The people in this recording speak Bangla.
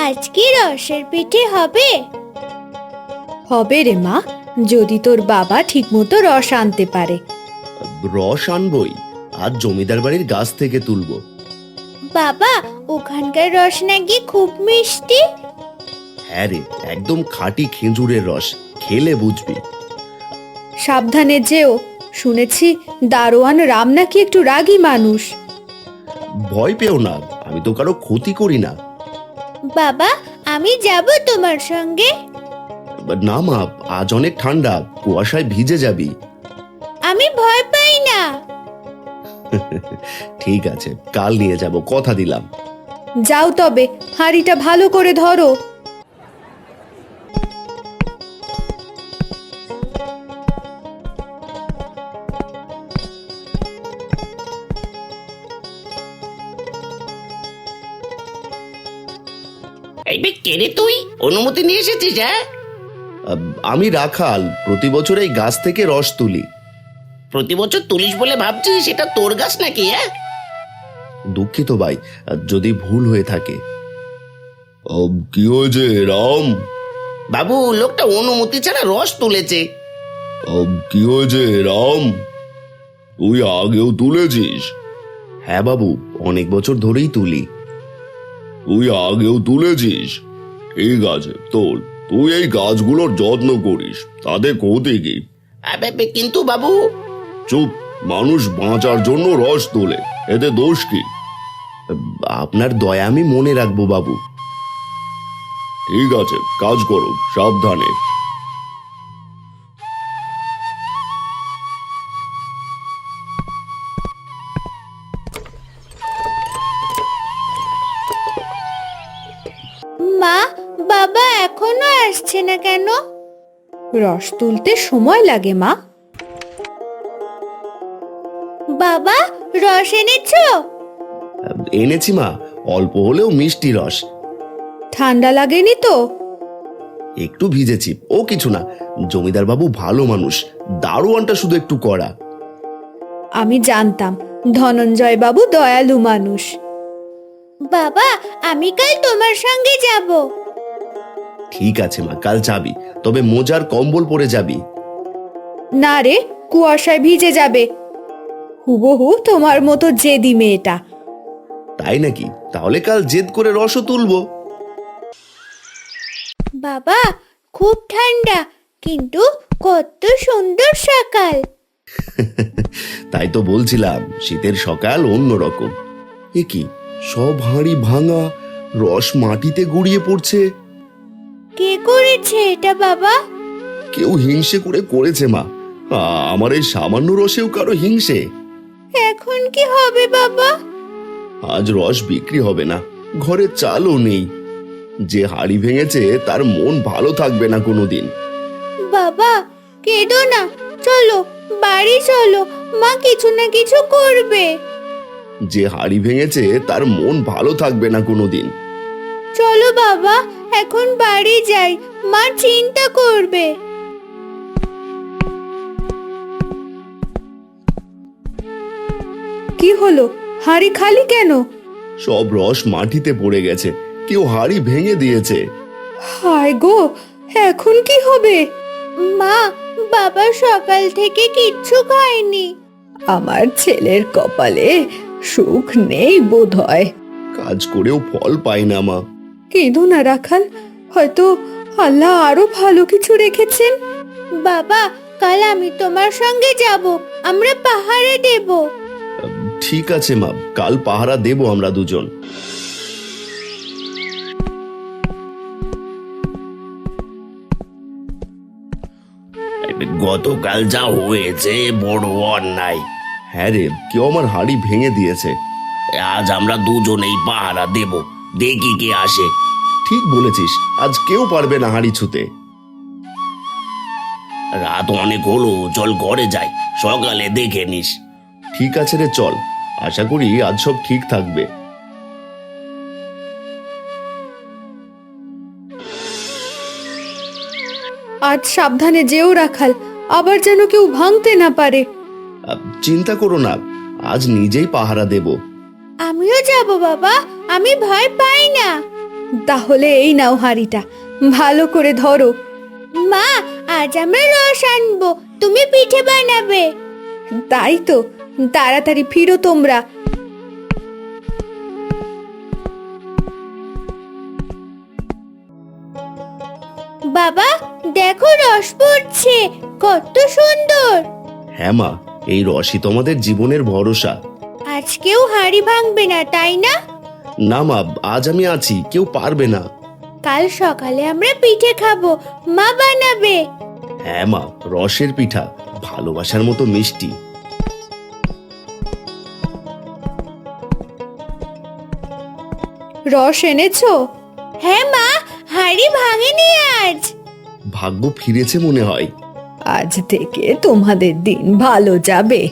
আজ কি রসের পিঠে হবে? হবে রে মা, যদি তোর বাবা ঠিকমতো রস আনতে পারে। রস আনবই, আজ জমিদার বাড়ির গাছ থেকে তুলবো। বাবা, ওখানকার রস নাকি খুব মিষ্টি। হ্যাঁ রে, একদম খাঁটি খেজুরের রস, খেলে বুঝবি। সাবধানে যেও, শুনেছি দারোয়ান রাম নাকি একটু রাগী মানুষ। ভয় পেও না, আমি তো কারো ক্ষতি করি না। বাবা, আমি যাব তোমার সঙ্গে। না মা, আজ অনেক ঠান্ডা, কুয়াশায় ভিজে যাবি। আমি ভয় পাই না। ঠিক আছে, কাল নিয়ে যাব, কথা দিলাম। যাও তবে, হাঁড়িটা ভালো করে ধরো। এই বে, কে রে তুই? অনুমতি নিয়ে এসেছিস? হ্যাঁ, আমি রাখাল, প্রতি বছর এই গাছ থেকে রস তুলি। প্রতি বছর তুলিস বলে ভাবছিস সেটা তোর গাছ নাকি? হ্যাঁ, দুঃখিত ভাই, যদি ভুল হয়ে থাকে। কি হয়েছে রাম? বাবু, লোকটা অনুমতি ছাড়া রস তুলেছে। কি হয়েছে রাম? তুই আগেও তুলেছিস? হ্যাঁ বাবু, অনেক বছর ধরেই তুলি। তুই আগেও তুলেছিস? ঠিক আছে, তুই এই গাছগুলোর যত্ন করিস, তাতে ক্ষতি কি? কিন্তু বাবু। চুপ, মানুষ বাঁচার জন্য রস তোলে, এতে দোষ কি? আপনার দয়া আমি মনে রাখবো বাবু। ঠিক আছে, কাজ করো, সাবধানে। মা, বাবা এখনো আসছে না কেন? রস তুলতে সময় লাগে মা। বাবা, রস এনেছো? এনেছি মা, অল্প হলেও মিষ্টি রস। ঠান্ডা লাগেনি তো? একটু ভিজেছি, ও কিছু না। জমিদার বাবু ভালো মানুষ, দারোয়ানটা শুধু একটু কড়া। আমি জানতাম ধনঞ্জয় বাবু দয়ালু মানুষ। বাবা, আমি কাল তোমার সঙ্গে যাব। ঠিক আছে মা, কাল যাবি, তবে মোজার কম্বল পরে যাবি। না রে, কুয়াশায় ভিজে যাবে। হুবহু তোমার মতো জেদি মেয়েটা। তাই নাকি? তাহলে কাল জেদ করে রসও তুলবো। বাবা, খুব ঠান্ডা, কিন্তু কত সুন্দর সকাল। তাই তো বলছিলাম, শীতের সকাল অন্যরকম। এ কি, সব হাঁড়ি ভাঙা, রস মাটিতে গড়িয়ে পড়ছে। কে করেছে এটা বাবা? কেউ হিংসে করে করেছে মা। আমার এই সামান্য রসেও কারো হিংসে? এখন কি হবে বাবা? আজ রস বিক্রি হবে না, ঘরে চালও নেই। যে হাঁড়ি ভেঙেছে তার মন ভালো থাকবে না কোনোদিন। বাবা, কেঁদো না, চলো বাড়ি চলো, মা কিছু না কিছু করবে। যে হাঁড়ি ভেঙেছে তার মন ভালো থাকবে না কোনোদিন। চলো বাবা, এখন বাড়ি যাই, মা চিন্তা করবে। কি হলো, হাঁড়ি খালি কেন? সব রস মাটিতে পড়ে গেছে, কেউ হাঁড়ি ভেঙে দিয়েছে। হায় গো, এখন কি হবে? মা, বাবা সকাল থেকে কিচ্ছু খায়নি। আমার ছেলের কপালে সুখ নেই বোধহয়। কাজ করেও ফল পাই না মা। কেঁদো না রাখাল, হয়তো আল্লাহ আরো ভালো কিছু রেখেছেন। বাবা, কাল আমি তোমার সঙ্গে যাব, আমরা পাহারা দেব। ঠিক আছে মা, কাল পাহারা দেব আমরা দুজন। গতকাল যা হয়েছে বড় অন্যায়। হ্যাঁ রে, কেউ আমার হাঁড়ি ভেঙে দিয়েছে। আজ আমরা দুজনেই পাহারা দেব, দেখি কে আসে। ঠিক বলেছিস, আজ কেউ পারবে না হাঁড়ি ছুতে। রাত অনেক হলো, চল ঘরে যাই, সকালে দেখে নিস। ঠিক আছে রে, চল, আশা করি আজ সব ঠিক থাকবে। আজ সাবধানে যেও রাখাল, আবার যেন কেউ ভাঙতে না পারে। চিন্তা করো না, আজ নিজেই পাহারা দেব। আমিও যাব বাবা, আমি ভয় পাই না। তাহলে এই নাও হাঁড়িটা, ভালো করে ধরো। মা, আজ আমরা রস আনবো, তুমি পিঠে বানাবে। তাই তো, তাড়াতাড়ি ফিরো তোমরা। বাবা, দেখো রস পড়ছে, কত সুন্দর। হ্যাঁ মা, এই রসই তোমাদের জীবনের ভরসা। আজকেও হাঁড়ি ভাঙবে না, তাই না? না মা, আজ আমি আছি, কেউ পারবে না। কাল সকালে আমরা পিঠে খাবো, মা বানাবে। হ্যাঁ মা, রসের পিঠা ভালোবাসার মতো মিষ্টি। রস এনেছো? হ্যাঁ মা, হাঁড়ি ভাঙেনি আজ। ভাগ্য ফিরেছে মনে হয়। আজ থেকে তোমাদের দিন ভালো যাবে।